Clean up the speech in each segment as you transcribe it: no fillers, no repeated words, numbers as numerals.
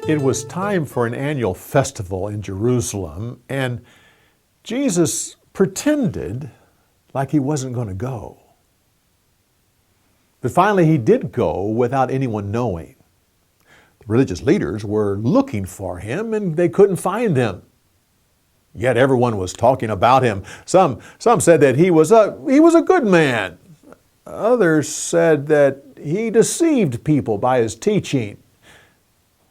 It was time for an annual festival in Jerusalem, and Jesus pretended like he wasn't going to go. But finally he did go without anyone knowing. The religious leaders were looking for him and they couldn't find him. Yet everyone was talking about him. Some said that he was a good man. Others said that he deceived people by his teaching.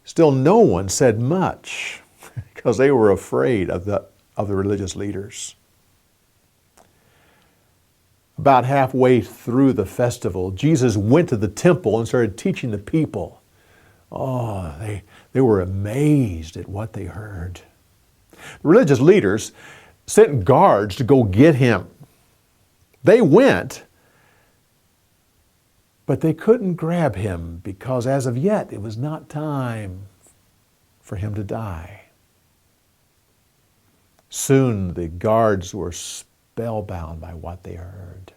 Still, no one said much because they were afraid of the religious leaders. About halfway through the festival, Jesus went to the temple and started teaching the people. Oh, they were amazed at what they heard. The religious leaders sent guards to go get him. They went, but they couldn't grab him because as of yet it was not time for him to die. Soon the guards were spellbound by what they heard.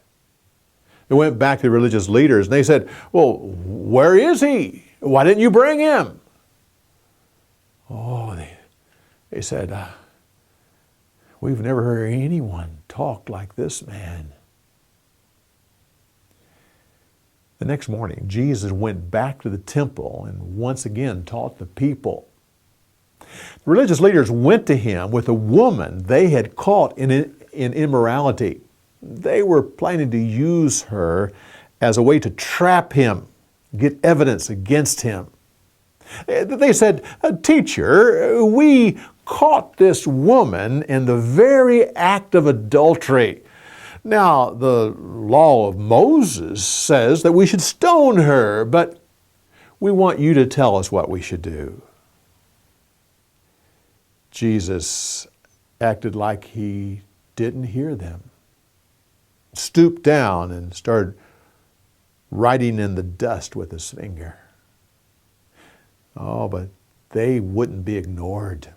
They went back to the religious leaders and they said, "Well, where is he? Why didn't you bring him?" Oh, they said, "We've never heard anyone talk like this man." The next morning, Jesus went back to the temple and once again taught the people. The religious leaders went to him with a woman they had caught in immorality. They were planning to use her as a way to trap him, get evidence against him. They said, "Teacher, we caught this woman in the very act of adultery. Now, the law of Moses says that we should stone her, but we want you to tell us what we should do." Jesus acted like he didn't hear them, stooped down and started writing in the dust with his finger. Oh, but they wouldn't be ignored.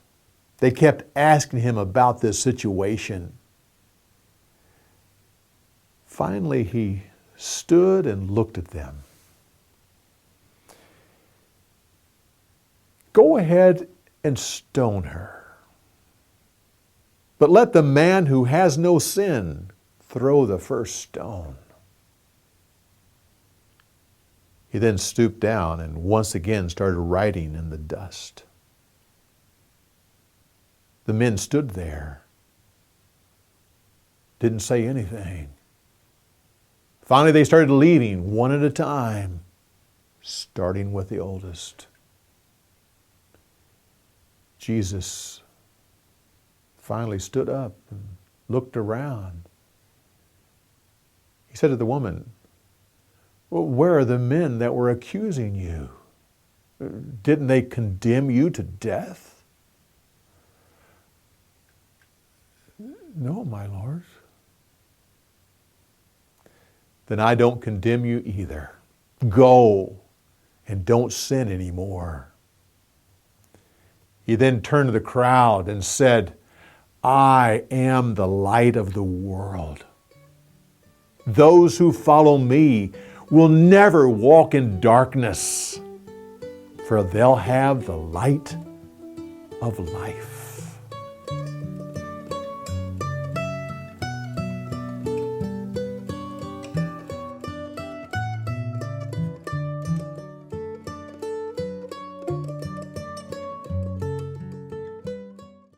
They kept asking him about this situation. Finally, he stood and looked at them. "Go ahead and stone her. But let the man who has no sin throw the first stone." He then stooped down and once again started writing in the dust. The men stood there, didn't say anything. Finally, they started leaving one at a time, starting with the oldest. Jesus finally stood up and looked around. He said to the woman, "Well, where are the men that were accusing you? Didn't they condemn you to death?" "No, my Lord." "Then I don't condemn you either. Go and don't sin anymore." He then turned to the crowd and said, "I am the light of the world. Those who follow me will never walk in darkness, for they'll have the light of life."